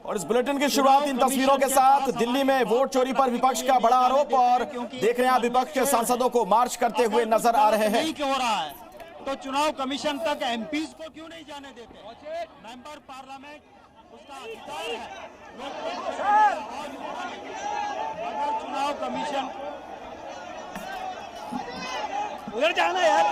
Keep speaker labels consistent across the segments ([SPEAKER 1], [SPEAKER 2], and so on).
[SPEAKER 1] और इस बुलेटिन की शुरुआत इन तस्वीरों के साथ। दिल्ली में वोट चोरी पर विपक्ष का बड़ा आरोप और देख रहे हैं विपक्ष के सांसदों को मार्च करते हुए नजर आ रहे हैं।
[SPEAKER 2] क्यों हो रहा है तो चुनाव कमीशन तक एमपीज को क्यों नहीं जाने देते? मेंबर पार्लियामेंट उसका अधिकार है। अगर चुनाव कमीशन उधर जाना यार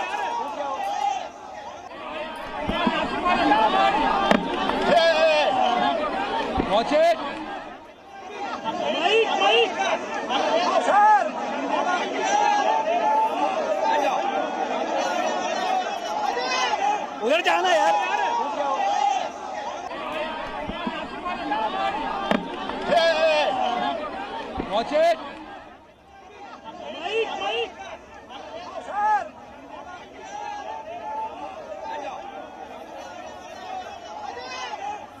[SPEAKER 2] उधर जाना यार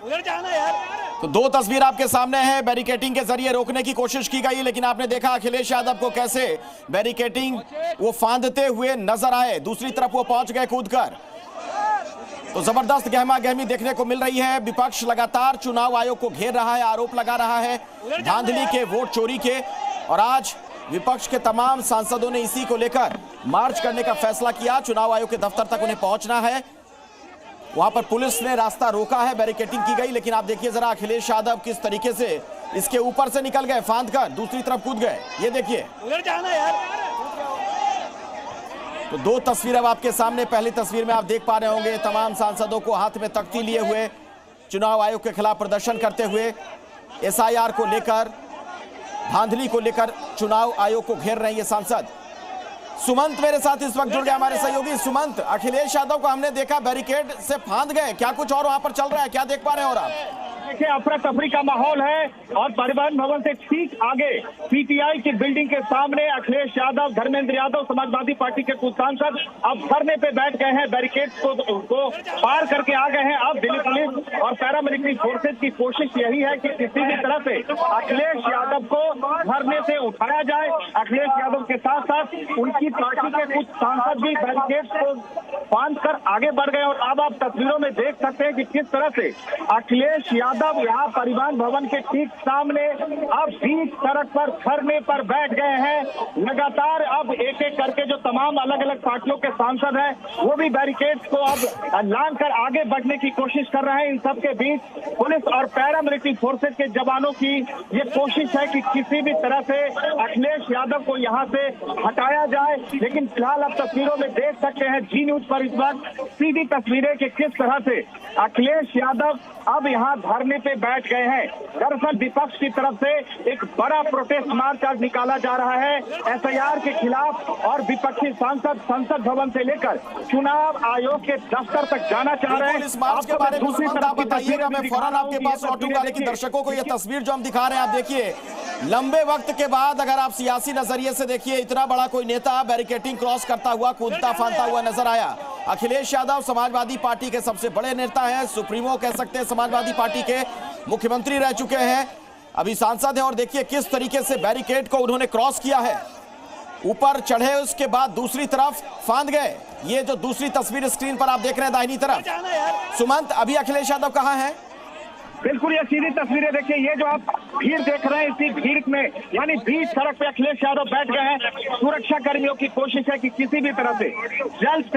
[SPEAKER 2] उधर जाना यार।
[SPEAKER 1] तो दो तस्वीर आपके सामने है। बैरिकेटिंग के जरिए रोकने की कोशिश की गई, लेकिन आपने देखा अखिलेश यादव को कैसे बैरिकेटिंग वो फांदते हुए नजर आए। दूसरी तरफ वो पहुंच गए कूदकर। तो जबरदस्त गहमा गहमी देखने को मिल रही है। विपक्ष लगातार चुनाव आयोग को घेर रहा है, आरोप लगा रहा है धांधली के, वोट चोरी के। और आज विपक्ष के तमाम सांसदों ने इसी को लेकर मार्च करने का फैसला किया। चुनाव आयोग के दफ्तर तक उन्हें पहुंचना है। वहां पर पुलिस ने रास्ता रोका है, बैरिकेटिंग की गई, लेकिन आप देखिए जरा अखिलेश यादव किस तरीके से इसके ऊपर से निकल गए, फांद कर दूसरी तरफ कूद गए। ये देखिए,
[SPEAKER 2] उधर जाना यार।
[SPEAKER 1] तो दो तस्वीर अब आपके सामने। पहली तस्वीर में आप देख पा रहे होंगे तमाम सांसदों को हाथ में तख्ती लिए हुए चुनाव आयोग के खिलाफ प्रदर्शन करते हुए, एसआईआर को लेकर, धांधली को लेकर चुनाव आयोग को घेर रहे हैं ये सांसद। सुमंत मेरे साथ इस वक्त जुड़ गए, हमारे सहयोगी। सुमंत, अखिलेश यादव को हमने देखा बैरिकेड से फांद गए, क्या कुछ और वहां पर चल रहा है, क्या देख पा रहे हैं? और आप
[SPEAKER 3] देखिए, अफरा तफरी का माहौल है और परिवहन भवन से ठीक आगे पीटीआई की बिल्डिंग के सामने अखिलेश यादव, धर्मेंद्र यादव, समाजवादी पार्टी के कुछ सांसद अब धरने पे बैठ गए हैं। बैरिकेड को पार करके आ गए हैं। अब दिल्ली पुलिस और पैरामिलिट्री फोर्सेज की कोशिश यही है कि किसी भी तरह से अखिलेश यादव को धरने से उठाया जाए। अखिलेश यादव के साथ साथ उनकी पार्टी के कुछ सांसद भी बैरिकेड को बांध कर आगे बढ़ गए। और अब आप तस्वीरों में देख सकते हैं कि किस तरह से अखिलेश यादव यहाँ परिवहन भवन के ठीक सामने अब बीच सड़क पर धरने पर बैठ गए हैं। लगातार अब एक एक करके जो तमाम अलग अलग पार्टियों के सांसद हैं वो भी बैरिकेड को अब लांघ कर आगे बढ़ने की कोशिश कर रहे हैं। इन सबके बीच पुलिस और पैरामिलिट्री फोर्सेज के जवानों की ये कोशिश है कि किसी भी तरह से अखिलेश यादव को यहाँ से हटाया जाए। लेकिन फिलहाल आप तस्वीरों में देख सकते हैं जी न्यूज पर इस वक्त सीधी तस्वीरें कि किस तरह से अखिलेश यादव अब यहाँ धरने पे बैठ गए हैं। दरअसल विपक्ष की तरफ से एक बड़ा प्रोटेस्ट मार्च आज निकाला जा रहा है एसआईआर के खिलाफ। और विपक्षी सांसद संसद भवन से लेकर चुनाव आयोग के दफ्तर तक जाना चाह रहे हैं।
[SPEAKER 1] इस मार्च के बारे में आप बताइएगा, मैं फौरन आपके पास लौटूंगा। लेकिन दर्शकों को ये तस्वीर जो हम दिखा रहे हैं, आप देखिए, लंबे वक्त के बाद अगर आप सियासी नजरिए से देखिए, इतना बड़ा कोई नेता बैरिकेटिंग क्रॉस करता हुआ, कूदता फांदता हुआ नजर आया। अखिलेश यादव समाजवादी पार्टी के सबसे बड़े नेता हैं, सुप्रीमो कह सकते हैं समाजवादी पार्टी के, मुख्यमंत्री रह चुके हैं, अभी सांसद हैं। और देखिए किस तरीके से बैरिकेड को उन्होंने क्रॉस किया है, ऊपर चढ़े, उसके बाद दूसरी तरफ फांद गए। ये जो दूसरी तस्वीर स्क्रीन पर आप देख रहे हैं दाहिनी तरफ, सुमंत, अभी अखिलेश यादव कहाँ है?
[SPEAKER 3] बिल्कुल ये सीधी तस्वीरें देखिए, ये जो आप भीड़ देख रहे हैं, इसी भीड़ में यानी बीच सड़क पे अखिलेश यादव बैठ गए हैं। सुरक्षा कर्मियों की कोशिश है कि किसी भी तरह से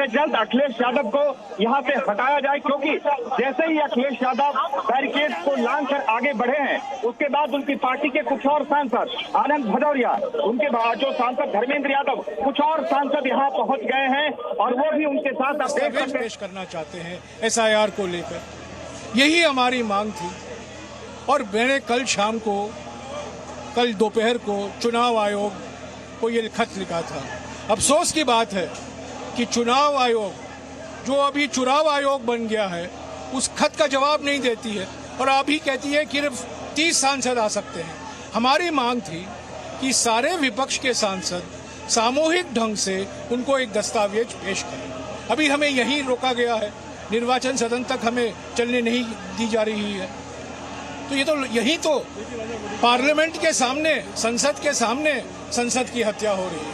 [SPEAKER 3] जल्द अखिलेश यादव को यहाँ से हटाया जाए, क्योंकि जैसे ही अखिलेश यादव बैरिकेड को लांघ कर आगे बढ़े हैं, उसके बाद उनकी पार्टी के कुछ और सांसद, आनंद भदौरिया, उनके जो सांसद धर्मेंद्र यादव, कुछ और सांसद यहाँ पहुंच गए हैं और वो भी उनके साथ
[SPEAKER 4] दस्तावेज पेश करना चाहते हैं एसआईआर को लेकर। यही हमारी मांग थी। और मैंने कल दोपहर को चुनाव आयोग को ये खत लिखा था। अफसोस की बात है कि चुनाव आयोग जो अभी चुनाव आयोग बन गया है, उस खत का जवाब नहीं देती है और अभी कहती है कि सिर्फ 30 सांसद आ सकते हैं। हमारी मांग थी कि सारे विपक्ष के सांसद सामूहिक ढंग से उनको एक दस्तावेज पेश करें। अभी हमें यहीं रोका गया है, निर्वाचन सदन तक हमें चलने नहीं दी जा रही है। तो ये तो यही तो पार्लियामेंट के सामने, संसद के सामने संसद की हत्या हो रही है।